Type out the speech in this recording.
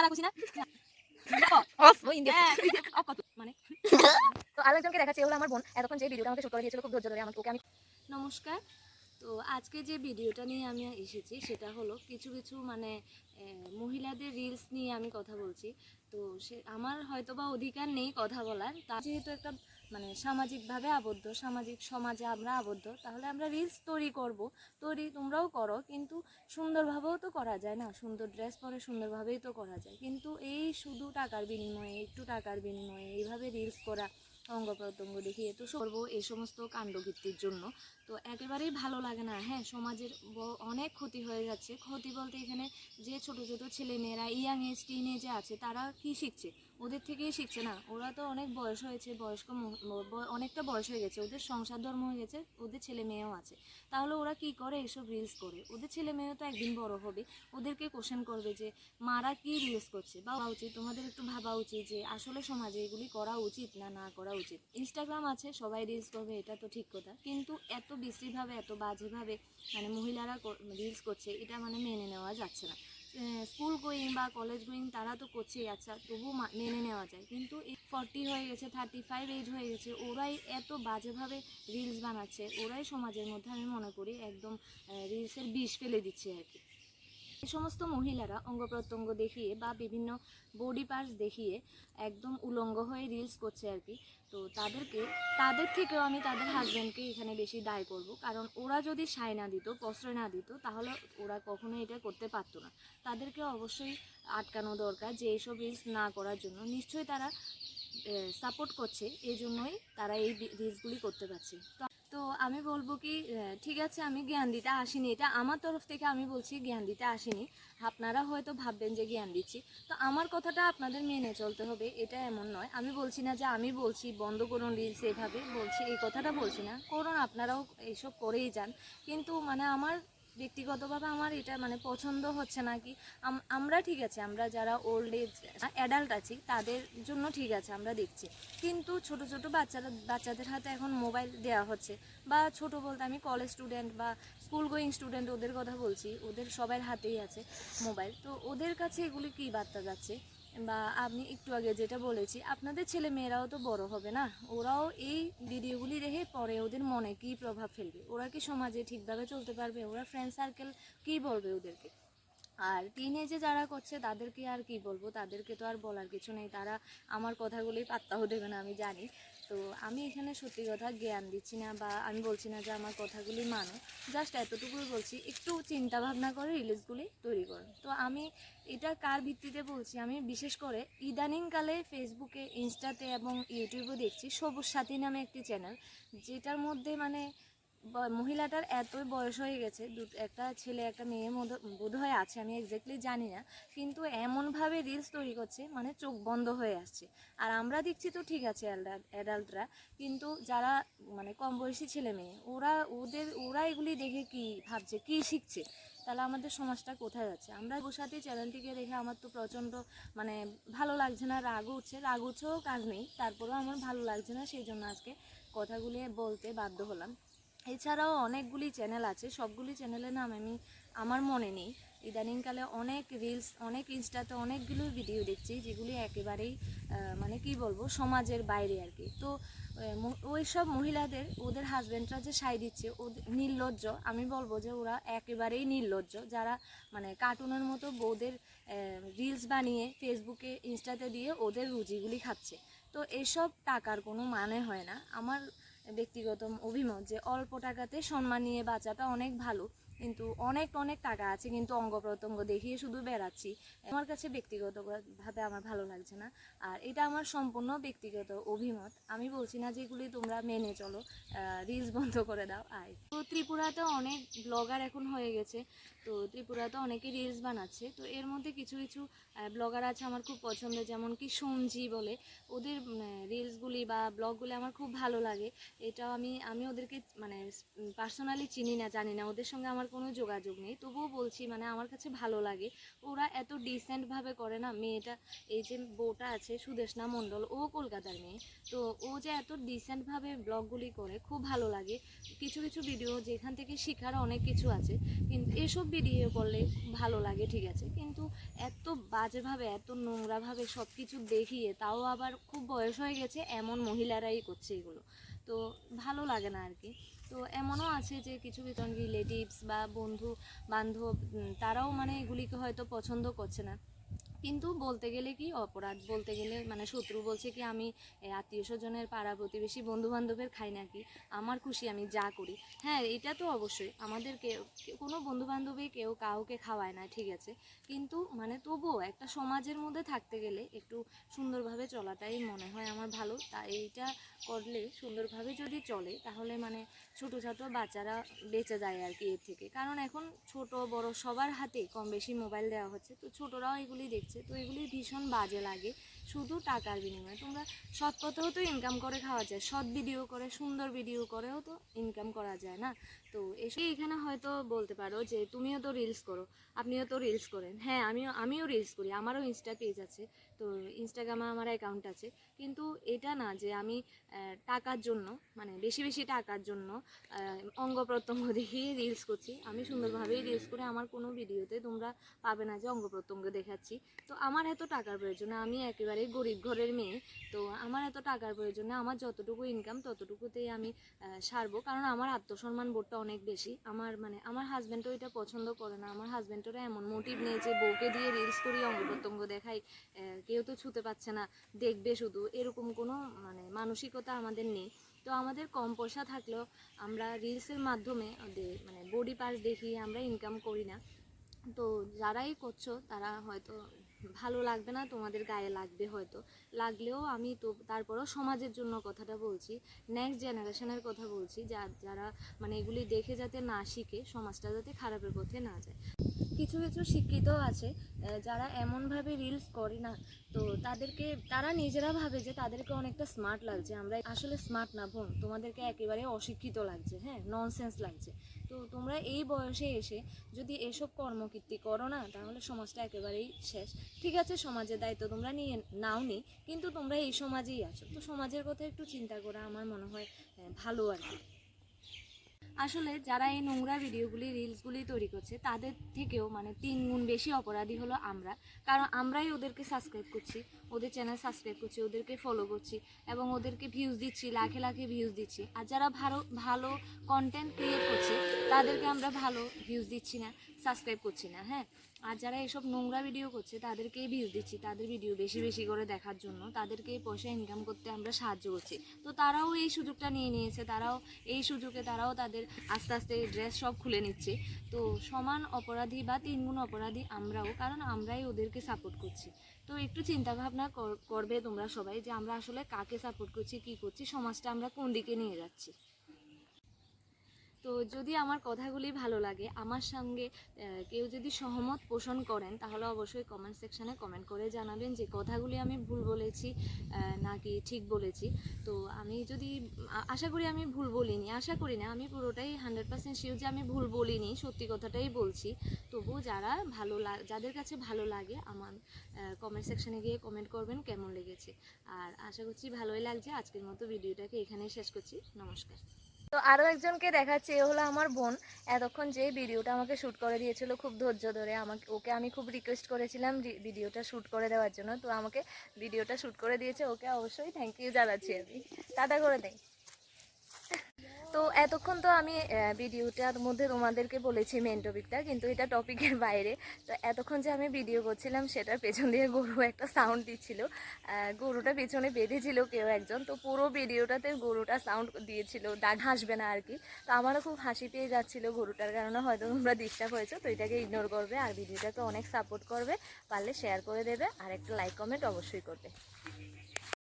মারা খুশি না মানে তো আরেকজনকে দেখাচ্ছি, এগুলো আমার বোন। এতক্ষণ যে ভিডিওটা আমাকে শুট করে দিয়েছিল খুব ধৈর্য ধরে ওকে আমি। নমস্কার। তো আজকে যে ভিডিওটা নিয়ে আমি এসেছি সেটা হলো কিছু কিছু মানে মহিলাদের রিলস নিয়ে আমি কথা বলছি। তো সে আমার হয়তো বা অধিকার নেই কথা বলার, তা যেহেতু একটা মানে সামাজিকভাবে আবদ্ধ, সামাজিক সমাজে আমরা আবদ্ধ, তাহলে আমরা রিলস তৈরি করব। তৈরি তোমরাও করো, কিন্তু সুন্দরভাবেও তো করা যায় না? সুন্দর ড্রেস পরে সুন্দরভাবেই তো করা যায়, কিন্তু এই শুধু টাকার বিনিময়ে, একটু টাকার বিনিময়ে এইভাবে রিলস করা, অঙ্গ প্রত্যঙ্গ দেখিয়ে তো করবো এই সমস্ত কাণ্ডকীর্তির জন্য তো একেবারেই ভালো লাগে না। হ্যাঁ, সমাজের অনেক ক্ষতি হয়ে যাচ্ছে। ক্ষতি বলতে এখানে যে ছোট ছোট ছেলে মেয়েরা ইয়াং এজ টিন এজে আছে, তারা কি শিখছে? ওদের থেকেই শিখছে না? ওরা তো অনেক বয়স হয়েছে, বয়স্ক অনেকটা বয়স হয়ে গেছে, ওদের সংসার ধর্ম হয়ে গেছে, ওদের ছেলে মেয়েও আছে। তাহলে ওরা কি করে? এসব রিলস করে। ওদের ছেলে মেয়েও তো একদিন বড় হবে, ওদেরকে কোশ্চেন করবে যে মারা কি রিলস করছে। বা উচিত, তোমাদের একটু ভাবা উচিত যে আসলে সমাজে এগুলি করা উচিত না না করা উচিত। ইনস্টাগ্রাম আছে, সবাই রিলস করবে, এটা তো ঠিক কথা, কিন্তু এত বিশ্রীভাবে, এত বাজেভাবে মানে মহিলারা রিলস করছে, এটা মানে মেনে নেওয়া যাচ্ছে না। স্কুল গোয়িং বা কলেজ গোয়িং তারা তো করছেই, আচ্ছা তবু মেনে নেওয়া যায়, কিন্তু এই 40 হয়ে গেছে, 35 এজ হয়ে গেছে, ওরাই এত বাজেভাবে রিলস বানাচ্ছে, ওরাই সমাজের মধ্যে আমি মনে করি একদম রিলসের বিষ ফেলে দিচ্ছে আর কি। এই সমস্ত মহিলারা অঙ্গ প্রত্যঙ্গ দেখিয়ে বা বিভিন্ন বডি পার্টস দেখিয়ে একদম উলঙ্গ হয়ে রিলস করছে আর কি। তো তাদের থেকেও আমি তাদের হাজব্যান্ডকে এখানে বেশি দায় করব, কারণ ওরা যদি সায় না দিত, প্রশ্রয় না দিত, তাহলে ওরা কখনো এটা করতে পারতো না। তাদেরকে অবশ্যই আটকানো দরকার যে এইসব রিলস না করার জন্য। নিশ্চয়ই তারা সাপোর্ট করছে, এই জন্যই তারা এই রিলসগুলি করতে পারছে। তো আমি বলবো কি, ঠিক আছে, আমি জ্ঞান দিতে আসিনি, এটা আমার তরফ থেকে আমি বলছি, জ্ঞান দিতে আসিনি। আপনারা হয়তো ভাববেন যে জ্ঞান দিচ্ছি, তো আমার কথাটা আপনাদের মেনে চলতে হবে, এটা এমন নয়। আমি বলছি না যে আমি বলছি বন্ধ করুন রিলস, এভাবে বলছি, এই কথাটা বলছি না। করুন, আপনারাও এইসব করেই যান, কিন্তু মানে আমার ব্যক্তিগতভাবে আমার এটা মানে পছন্দ হচ্ছে না কি। আমরা ঠিক আছে, আমরা যারা ওল্ড এজ অ্যাডাল্ট আছি তাদের জন্য ঠিক আছে, আমরা দেখছি, কিন্তু ছোট ছোট বাচ্চাদের হাতে এখন মোবাইল দেওয়া হচ্ছে। বা ছোট বলতে আমি কলেজ স্টুডেন্ট বা স্কুল গোয়িং স্টুডেন্ট, ওদের কথা বলছি, ওদের সবার হাতেই আছে মোবাইল। তো ওদের কাছে এগুলি কী বার্তা যাচ্ছে? বা আমি একটু আগে যেটা বলেছি, আপনাদের ছেলে মেয়েরাও তো বড় হবে না, ওরাও এই ভিডিওগুলি দেখে পরে ওদের মনে কী প্রভাব ফেলবে? ওরা কি সমাজে ঠিকভাবে চলতে পারবে? ওরা ফ্রেন্ড সার্কেল কী বলবে ওদেরকে? আর টিনেজে যারা করছে তাদেরকে আর কি বলবো, তাদেরকে তো আর বলার কিছু নেই, তারা আমার কথাগুলোই পাত্তাও দেবে না, আমি জানি। তো আমি এখানে সত্যি কথা জ্ঞান দিচ্ছি না, বা আমি বলছি না যে আমার কথাগুলি মানো, জাস্ট এতটুকুই বলছি, একটু চিন্তা ভাবনা করে রিলিজগুলি তৈরি করো। তো আমি এটা কার ভিত্তিতে বলছি, আমি বিশেষ করে ইদানিংকালে ফেসবুকে, ইনস্টাতে এবং ইউটিউবে দেখছি সবুজ সাথী নামে একটি চ্যানেল, যেটার মধ্যে মানে মহিলাটার এতই বয়স হয়ে গেছে, একটা ছেলে একটা মেয়ে বোধ হয়ে আছে, আমি এক্স্যাক্টলি জানি না, কিন্তু এমনভাবে রিলস তৈরি করছে মানে চোখ বন্ধ হয়ে আসছে। আর আমরা দেখছি তো ঠিক আছে অ্যাডাল্টরা, কিন্তু যারা মানে কম বয়সী ছেলে মেয়ে, ওরা এগুলি দেখে কি ভাবছে, কি শিখছে? তাহলে আমাদের সমাজটা কোথায় যাচ্ছে? আমরা বসাতে চ্যানেলটিকে দেখে আমার তো প্রচণ্ড মানে ভালো লাগছে না, রাগ উঠছেও, কাজ নেই, তারপরেও আমার ভালো লাগছে না, সেই জন্য আজকে কথাগুলি বলতে বাধ্য হলাম। এছাড়াও অনেকগুলি চ্যানেল আছে, সবগুলি চ্যানেলের নাম আমার মনে নেই। ইদানিংকালে অনেক রিলস, অনেক ইনস্টাতে অনেকগুলো ভিডিও দেখছি যেগুলি একেবারেই মানে কি বলবো, সমাজের বাইরে আর কি। তো ওই সব মহিলাদের ওদের হাজব্যান্ডরা যে সায় দিচ্ছে, ওদের নির্লজ্জ, আমি বলবো যে ওরা একেবারেই নির্লজ্জ, যারা মানে কার্টুনের মতো ওদের রিলস বানিয়ে ফেসবুকে, ইনস্টাতে দিয়ে ওদের রুজিগুলি খাচ্ছে। তো এসব টাকার কোনো মানে হয় না। আমার ব্যক্তিগত অভিমত যে অল্প টাকাতে সম্মান নিয়ে বাঁচাটা অনেক ভালো, কিন্তু অনেক অনেক টাকা আছে কিন্তু অঙ্গ প্রত্যঙ্গ দেখিয়ে শুধু বেড়াচ্ছি, আমার কাছে ব্যক্তিগতভাবে আমার ভালো লাগছে না। আর এটা আমার সম্পূর্ণ ব্যক্তিগত অভিমত, আমি বলছি না যেগুলি তোমরা মেনে চলো, রিলস বন্ধ করে দাও। তো ত্রিপুরাতে অনেক ব্লগার এখন হয়ে গেছে, তো ত্রিপুরাতে অনেকে রিলস বানাচ্ছে। তো এর মধ্যে কিছু কিছু ব্লগার আছে আমার খুব পছন্দের, যেমন কি সঞ্জি বলে, ওদের রিলসগুলি বা ব্লগগুলি আমার খুব ভালো লাগে। এটাও আমি ওদেরকে মানে পার্সোনালি চিনি না, জানি না, ওদের সঙ্গে আমার কোনো যোগাযোগ নেই, তবুও বলছি মানে আমার কাছে ভালো লাগে। ওরা এত ডিসেন্টভাবে করে না। মেয়েটা, এই যে বউটা আছে সুদেষ্ণা মণ্ডল, ও কলকাতার মেয়ে, তো ও যে এত ডিসেন্টভাবে ব্লগগুলি করে খুব ভালো লাগে। কিছু কিছু ভিডিও যেখান থেকে শেখার অনেক কিছু আছে, কিন্তু এসব ভিডিও করলে ভালো লাগে, ঠিক আছে, কিন্তু এত বাজেভাবে এত নোংরাভাবে সব কিছু দেখিয়ে, তাও আবার খুব বয়স হয়ে গেছে এমন মহিলারাই করছে এগুলো, তো ভালো লাগে না আর কি। তো এমনও আছে যে কিছু কিছু রিলেটিভস বা বন্ধু বান্ধব তারাও মানে এগুলিকে হয়তো পছন্দ করছে না, কিন্তু বলতে গেলে কি অপরাধ, বলতে গেলে মানে শত্রু বলছে কি আমি আত্মীয় স্বজনের পাড়া প্রতিবেশী বন্ধু বান্ধবের খাই নাকি, আমার খুশি আমি যা করি। হ্যাঁ, এটা তো অবশ্যই আমাদের কোনো বন্ধু বান্ধবী কেউ কাউকে খাওয়ায় না, ঠিক আছে, কিন্তু মানে তবুও একটা সমাজের মধ্যে থাকতে গেলে একটু সুন্দরভাবে চলাটাই মনে হয় আমার ভালো। তা এইটা করলে সুন্দরভাবে যদি চলে তাহলে মানে ছোটো ছোটো বাচ্চারা বেঁচে যায় আর কি এর থেকে, কারণ এখন ছোট বড় সবার হাতে কম বেশি মোবাইল দেওয়া হচ্ছে, তো ছোটরাও এগুলি দেখছে, তো এগুলি ভীষণ বাজে লাগে। শুধু টাকার বিনিময়ে তোমরা সৎ পথেও তো ইনকাম করে খাওয়া যায়, সৎ ভিডিও করে সুন্দর ভিডিও করেও তো ইনকাম করা যায় না। তো এখানে হয়তো বলতে পারো যে তুমিও তো রিলস করো, আপনিও তো রিলস করেন। হ্যাঁ, আমিও রিলস করি, আমারও ইনস্টা পেজ আছে, তো ইনস্টাগ্রামে আমার অ্যাকাউন্ট আছে, কিন্তু এটা না যে আমি টাকার জন্য মানে বেশি বেশি টাকার জন্য অঙ্গ প্রত্যঙ্গ দেখিয়ে রিলস করছি। আমি সুন্দরভাবেই রিলস করে, আমার কোনো ভিডিওতে তোমরা পাবে না যে অঙ্গ প্রত্যঙ্গ দেখাচ্ছি। তো আমার এত টাকার প্রয়োজনে, আমি একেবারে গরিব ঘরের মেয়ে, তো আমার এত টাকার প্রয়োজনে আমার যতটুকু ইনকাম ততটুকুতেই আমি সারবো, কারণ আমার আত্মসম্মান বোধটা অনেক বেশি। আমার হাজব্যান্ডও এটা পছন্দ করে না, আমার হাজব্যান্ডেরও এমন মোটিভ নেই যে বউকে দিয়ে রিলস করি অঙ্গ প্রত্যঙ্গ দেখাই, কেউ তো ছুতে পারছে না, দেখবে শুধু, এরকম কোনো মানে মানসিকতা আমাদের নেই। তো আমাদের কম পয়সা থাকলেও আমরা রিলসের মাধ্যমে ওদের মানে বডি পার্টস দেখিয়ে আমরা ইনকাম করি না। তো যারাই করছো তারা হয়তো ভালো লাগবে না, তোমাদের গায়ে লাগবে হয়তো, লাগলেও আমি তো তারপরেও সমাজের জন্য কথাটা বলছি, নেক্সট জেনারেশনের কথা বলছি, যারা মানে এগুলি দেখে যাতে না শিখে, সমাজটা যাতে খারাপের পথে না যায়। কিছু কিছু শিক্ষিত আছে যারা এমনভাবে রিলস করে না, তো তারা নিজেরা ভাবে যে তাদেরকে অনেকটা স্মার্ট লাগছে। আমরা আসলে স্মার্ট না বোন, তোমাদেরকে একেবারে অশিক্ষিত লাগছে, হ্যাঁ, ননসেন্স লাগছে। তো তোমরা এই বয়সে এসে যদি এসব কর্মকীর্তি করো না, তাহলে সমাজটা একেবারেই শেষ। ঠিক আছে, সমাজের দায়িত্ব তোমরা নিয়ে নাও নি, কিন্তু তোমরা এই সমাজেই আছো, তো সমাজের কথা একটু চিন্তা করা আমার মনে হয় ভালো আর কি। আসলে যারা এই নোংরা ভিডিওগুলি রিলসগুলি তৈরি করছে তাদের থেকেও মানে 3 গুণ বেশি অপরাধী হলো আমরা, কারণ আমরাই ওদেরকে সাবস্ক্রাইব করছি, ওদের চ্যানেল সাবস্ক্রাইব করছি, ওদেরকে ফলো করছি এবং ওদেরকে ভিউজ দিচ্ছি, লাখে লাখে ভিউজ দিচ্ছি। আর যারা ভালো ভালো কন্টেন্ট ক্রিয়েট করছে তাদেরকে আমরা ভালো ভিউজ দিচ্ছি না, সাবস্ক্রাইব করছি না। হ্যাঁ, আর যারা এসব নোংরা ভিডিও করছে তাদেরকেই ভিউজ দিচ্ছি, তাদের ভিডিও বেশি বেশি করে দেখার জন্য, তাদেরকে পয়সা ইনকাম করতে আমরা সাহায্য করছি। তো তারাও এই সুযোগটা নিয়ে নিয়েছে, তারাও এই সুযোগে তারাও তাদের আস্তে আস্তে ড্রেস সব খুলে নিচ্ছে। তো সমান অপরাধী বা 3 গুণ অপরাধী আমরাও, কারণ আমরাই ওদেরকে সাপোর্ট করছি। তো একটু চিন্তা ভাবনা করবে তোমরা সবাই যে আমরা আসলে কাকে সাপোর্ট করছি, কি করছি, সমাজটা আমরা কোন দিকে নিয়ে যাচ্ছি। তো যদি আমার কথাগুলি ভালো লাগে, আমার সঙ্গে কেউ যদি সহমত পোষণ করেন, তাহলে অবশ্যই কমেন্ট সেকশানে কমেন্ট করে জানাবেন যে কথাগুলি আমি ভুল বলেছি নাকি ঠিক বলেছি। তো আমি যদি আশা করি আমি ভুল বলিনি, আশা করি না, আমি পুরোটাই 100% শিওর যে আমি ভুল বলিনি, সত্যি কথাটাই বলছি। তবু যাদের কাছে ভালো লাগে আমার কমেন্ট সেকশানে গিয়ে কমেন্ট করবেন কেমন লেগেছে। আর আশা করছি ভালোই লাগছে। আজকের মতো ভিডিওটাকে এখানেই শেষ করছি। নমস্কার। তো আরও একজনকে দেখাচ্ছি, এ হলো আমার বোন। এতক্ষণ যে ভিডিওটা আমাকে শ্যুট করে দিয়েছিল খুব ধৈর্য ধরে, ওকে আমি খুব রিকোয়েস্ট করেছিলাম ভিডিওটা শ্যুট করে দেওয়ার জন্য, তো আমাকে ভিডিওটা শ্যুট করে দিয়েছে। ওকে অবশ্যই থ্যাংক ইউ জানাচ্ছি আমি। টাটা করে দেই। তো এতক্ষণ তো আমি ভিডিওটার মধ্যে তোমাদেরকে বলেছি মেন টপিকটা, কিন্তু এটা টপিকের বাইরে। তো এতক্ষণ যে আমি ভিডিও করছিলাম সেটার পেছন দিয়ে গরু একটা সাউন্ড দিচ্ছিল, গরুটা পেছনে বেঁধেছিল কেউ একজন, তো পুরো ভিডিওটাতে গরুটা সাউন্ড দিয়েছিল, হাসবে না আর কি। তো আমারও খুব হাসি পেয়ে যাচ্ছিলো গরুটার কারণে, হয়তো তোমরা ডিস্টার্ব হয়েছো, তো এটাকে ইগনোর করবে আর ভিডিওটাকে অনেক সাপোর্ট করবে, পারলে শেয়ার করে দেবে আর একটা লাইক কমেন্ট অবশ্যই করবে।